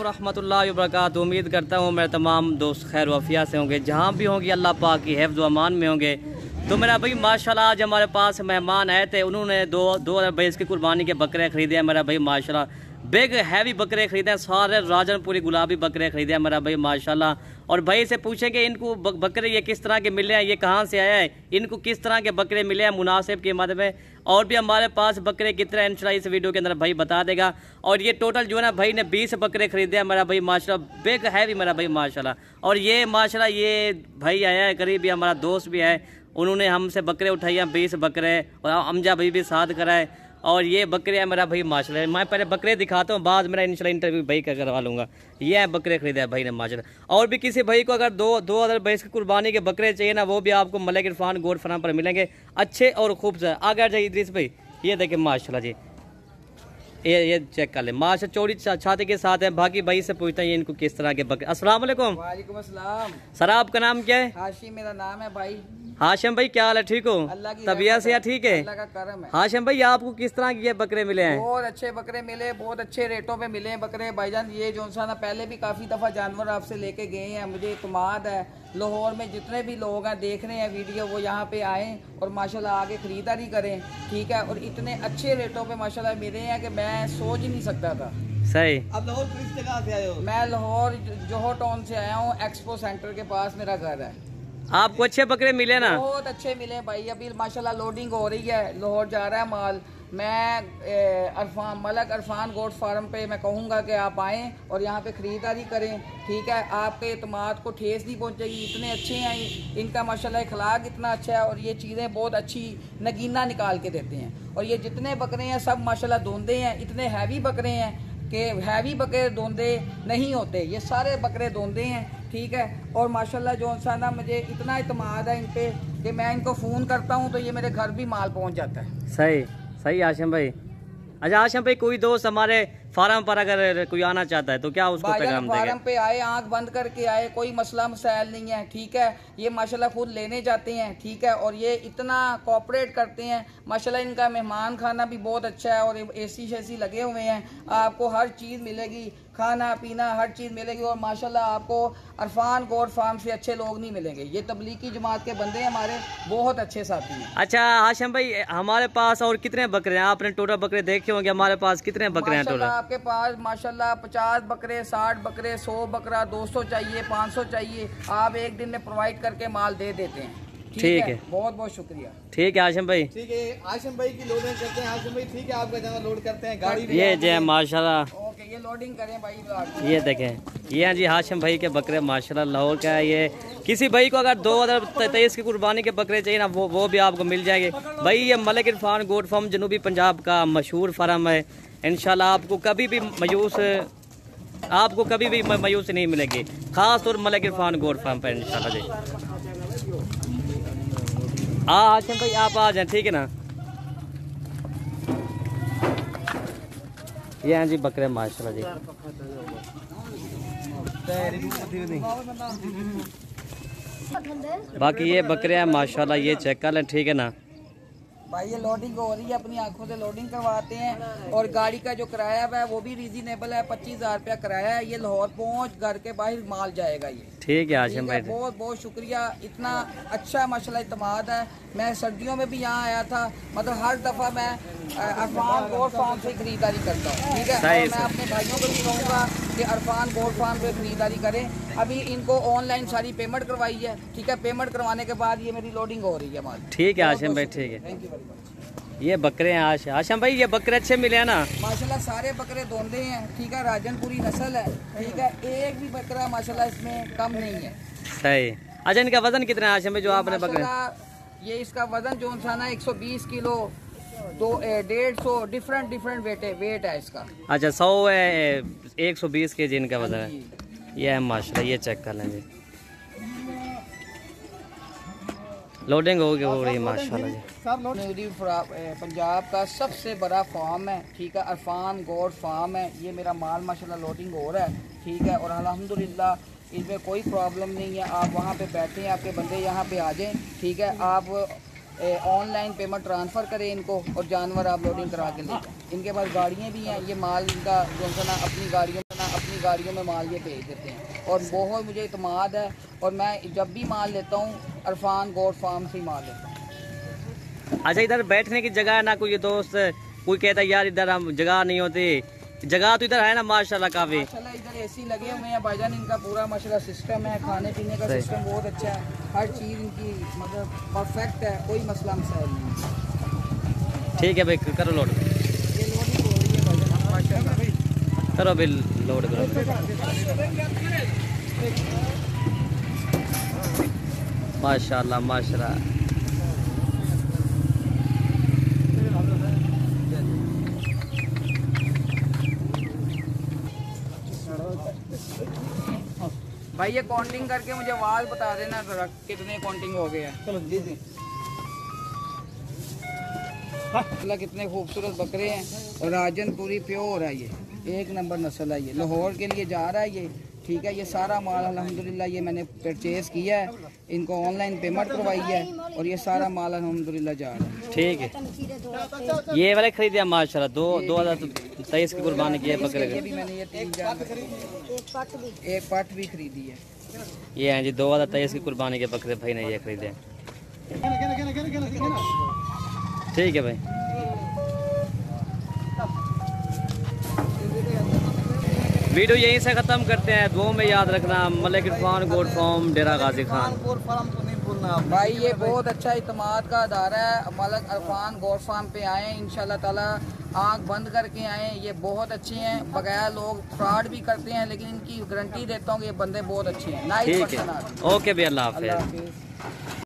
रहमतुल्लाहि व बरकातुहू। उम्मीद करता हूँ मेरे तमाम दोस्त खैर वफ़िया से होंगे, जहाँ भी होंगे अल्लाह पाक की हिफ्ज़ व अमान में होंगे। तो मेरा भाई माशाल्लाह आज हमारे पास मेहमान आए थे, उन्होंने 2022 की कुर्बानी के बकरे ख़रीदे हैं मेरा भाई माशाल्लाह। बिग हैवी बकरे ख़रीदे हैं, सारे राजनपुरी गुलाबी बकरे ख़रीदे हैं मेरा भाई माशाल्लाह। और भाई से पूछेंगे इनको बकरे ये किस तरह के मिले हैं, ये कहाँ से आया है, इनको किस तरह के बकरे मिले हैं मुनासिब कीमत में, और भी हमारे पास बकरे कितने हैं इंशाल्लाह इस वीडियो के अंदर भाई बता देगा। और ये टोटल जो है ना भाई ने 20 बकरे ख़रीदे हैं मेरा भाई माशाल्लाह, बिग हैवी मेरा भाई माशाल्लाह। और ये माशाल्लाह ये भाई आया है करीब, हमारा दोस्त भी है, उन्होंने हमसे बकरे उठाई हैं 20 बकरे, और अमजा भाई भी साथ कराए। और ये बकरे हैं मेरा भाई माशाल्लाह। मैं पहले बकरे दिखाता हूँ, बाद मेरा इंशाल्लाह इंटरव्यू भाई का करवा लूँगा। ये है बकरे खरीदे हैं भाई ने माशाल्लाह। और भी किसी भाई को अगर 2022 की कुर्बानी के बकरे चाहिए ना, वो भी आपको मलिक इरफान गोट फार्म पर मिलेंगे, अच्छे और खूबसूरत। आगे जाइए इद्रिस भाई, ये देखें माशाल्लाह जी, ये चेक कर ले माशा, चौड़ी छाती के साथ है। बाकी भाई से पूछते हैं ये इनको किस तरह के बकरे। अस्सलाम वालेकुम। वालेकुम अस्सलाम। सर आपका नाम क्या है? हाशिम मेरा नाम है भाई। हाशिम भाई क्या हाल है, ठीक हो? तबीयत से ठीक है? अल्लाह का करम है। हाशिम भाई आपको किस तरह के बकरे मिले हैं? बहुत अच्छे बकरे मिले, बहुत अच्छे रेटों पे मिले बकरे भाईजान। ये जो सा ना पहले भी काफ़ी दफ़ा जानवर आपसे लेके गए हैं, मुझे इत्मीनान है। लाहौर में जितने भी लोग हैं देख रहे हैं वीडियो, वो यहाँ पे आएँ और माशाल्लाह आगे ख़रीदारी करें, ठीक है। और इतने अच्छे रेटों पे माशाल्लाह मिले हैं कि मैं सोच ही नहीं सकता था। सही। अब लाहौर किस जगह से आए हो? मैं लाहौर जोहर टाउन से आया हूँ, एक्सपो सेंटर के पास मेरा घर है। आपको अच्छे बकरे मिले ना? बहुत अच्छे मिले भाई। अभी माशाल्लाह लोडिंग हो रही है, लाहौर जा रहा है माल। मैं मलिक इरफान गोट फार्म पे मैं कहूँगा कि आप आएँ और यहाँ पे ख़रीदारी करें, ठीक है। आपके इत्मीनान को ठेस नहीं पहुँचेगी, इतने अच्छे हैं इनका माशाल्लाह, अखलाक इतना अच्छा है और ये चीज़ें बहुत अच्छी नगीना निकाल के देते हैं। और ये जितने बकरे हैं सब माशाल्लाह दोंदे हैं, इतने हैवी बकरे हैं कि हैवी बकरे दोंदे नहीं होते, ये सारे बकरे दोंदे हैं, ठीक है। और माशाल्लाह जो सा ना मुझे इतना इत्मीनान है इन पे कि मैं इनको फ़ोन करता हूँ तो ये मेरे घर भी माल पहुँच जाता है। सही सही आशिम भाई। अच्छा आशिम भाई, कोई दोस्त हमारे फार्म पर अगर कोई आना चाहता है तो क्या उसको पैगाम देंगे? फार्म पे आए, आंख बंद करके आए, कोई मसला मसाइल नहीं है, ठीक है। ये माशाल्लाह खुद लेने जाते हैं, ठीक है। और ये इतना कोऑपरेट करते हैं माशाल्लाह। इनका मेहमान खाना भी बहुत अच्छा है और एसी शेसी लगे हुए हैं, आपको हर चीज़ मिलेगी, खाना पीना हर चीज़ मिलेगी। और माशाल्लाह आपको इरफान गोट फार्म से अच्छे लोग नहीं मिलेंगे। ये तबलीगी जमात के बंदे हमारे बहुत अच्छे साथी हैं। अच्छा हाशिम भाई, हमारे पास और कितने बकरे हैं? आपने टोटल बकरे देखे होंगे, हमारे पास कितने बकरे हैं टोटल? आपके पास माशाल्लाह 50 बकरे, 60 बकरे, 100 बकरा, 200 चाहिए, 500 चाहिए, आप एक दिन में प्रोवाइड करके माल दे देते हैं, ठीक है। बहुत बहुत शुक्रिया। ठीक है आशिम भाई, ठीक है। आशिम भाई की लोडिंग करते हैं। आशिम भाई ठीक है, आपका जगह लोड करते हैं गाड़ी। ये जय माशाल्लाह, ओके, ये लोडिंग करें भाई। ये देखें, ये हैं जी हाशिम भाई के बकरे माशाल्लाह, लाहौर का है। ये किसी भाई को अगर 2023 की कुर्बानी के बकरे चाहिए ना, वो भी आपको मिल जाएंगे भाई। ये मलिक इरफान गोट फार्म जनूबी पंजाब का मशहूर फार्म है। इंशाल्लाह आपको कभी भी मायूस नहीं मिलेगी, खास तौर मलिक इरफान गोट फार्म पर इंशाल्लाह जी। हाशिम भाई आप आ जाएं, ठीक है ना। ये हैं जी बकरे माशाल्लाह जी। बाकी ये बकरे हैं माशाल्लाह, ये चेक कर लें, ठीक है ना भाई। ये लोडिंग हो रही है, अपनी आंखों से लोडिंग करवाते हैं। और गाड़ी का जो किराया है वो भी रीजनेबल है, 25,000 रुपया किराया है। ये लाहौर पहुंच घर के बाहर माल जाएगा ये, ठीक है आशिम भाई। बहुत बहुत शुक्रिया, इतना अच्छा माशाल्लाह इत्मीनान है। मैं सर्दियों में भी यहाँ आया था, मतलब हर दफ़ा मैं इरफान गोट फार्म से खरीदारी करता हूँ, ठीक है। और मैं अपने भाइयों को भी कहूँगा कि इरफान गोट फार्म से खरीदारी करें। अभी इनको ऑनलाइन सारी पेमेंट करवाई है, ठीक है। पेमेंट करवाने के बाद ये मेरी लोडिंग हो रही है माल, ठीक है आशिम भाई, ठीक है। Thank you very much. ये बकरे हैं आशिम भाई, ये बकरे अच्छे मिले हैं ना? माशाल्लाह सारे बकरे दोंदे हैं, ठीक है। राजनपुरी नस्ल है, ठीक है। एक भी बकरा माशाल्लाह इसमें कम नहीं है। सही। अच्छा इनका वजन कितना है आशिम भाई जो आपने बकरे? ये इसका वजन जो था ना 120 किलो, 150 डिफरेंट वेट है इसका। अच्छा 100 है, 120 kg इनका वजन है। ये है माशाल्लाह, ये चेक कर लें जी, लोडिंग हो रही है माशाल्लाह जी। जनूबी पंजाब का सबसे बड़ा फार्म है, ठीक है। इरफान गोट फार्म है। ये मेरा माल माशाल्लाह लोडिंग हो रहा है, ठीक है। और अल्हम्दुलिल्लाह इसमें कोई प्रॉब्लम नहीं है। आप वहाँ पे बैठे हैं, आपके बंदे यहाँ पे आ जाएं, ठीक है। आप ऑनलाइन पेमेंट ट्रांसफ़र करें इनको और जानवर आप लोडिंग करा के ले जाएं। इनके पास गाड़ियाँ भी हैं, ये माल इनका जो है ना अपनी गाड़ियों में माल ये भेज देते हैं और बहुत मुझे इत्मीनान है। और मैं जब भी माल लेता हूँ अरफान गोट फार्म से ही माल लेता हूँ। अच्छा, इधर बैठने की जगह है ना? कोई दोस्त कोई कहता है यार इधर हम जगह नहीं होती, जगह तो इधर है ना माशाल्लाह काफी। माशाल्लाह इधर एसी लगे हुए हैं भाईजान, इनका पूरा माशाल्लाह सिस्टम है, खाने पीने का सिस्टम बहुत अच्छा है, हर चीज़ इनकी मतलब परफेक्ट है, कोई मसला मसाइल नहीं है। ठीक है भाई, करो लोड, ये लोडिंग हो रही है भाईजान माशाल्लाह। करो बिल लोड करो। माशाल्लाह माशाल्लाह। भाई ये काउंटिंग करके मुझे वाल बता देना जरा कितने काउंटिंग हो गए हैं। चलो जी जी। अल्लाह कितने खूबसूरत बकरे हैं और राजनपुरी प्योर है, ये एक नंबर नस्ल है, ये लाहौर के लिए जा रहा है ये। ठीक है, ये सारा माल अल्हम्दुलिल्लाह ये मैंने परचेज़ किया है, इनको ऑनलाइन पेमेंट करवाई है और ये सारा माल अल्हम्दुलिल्लाह जा रहा है। ठीक है, ये वाले खरीदे माशाल्लाह 2023 की कुर्बानी की है बकरे ये भी मैंने ये 3 जानवर, एक पट भी खरीदी है। ये हैं जी 2023 की कुर्बानी के बकरे भाई ने ये खरीदे। ठीक है भाई, वीडियो यहीं से ख़त्म करते हैं। दुआ में याद रखना मलिक इरफान गोट फार्म डेरा गाजी खान। भाई ये बहुत अच्छा इत्मीनान का अदारा है, मलिक इरफान गोट फार्म पे आए इंशाल्लाह ताला, आँख बंद करके आए। ये बहुत अच्छे हैं, बगैर लोग फ्रॉड भी करते हैं लेकिन इनकी गारंटी देता हूँ कि ये बंदे बहुत अच्छे हैं। नाइस ठीक पर्सन है, ओके भाई, अल्लाह हाफिज़। हाफिज़।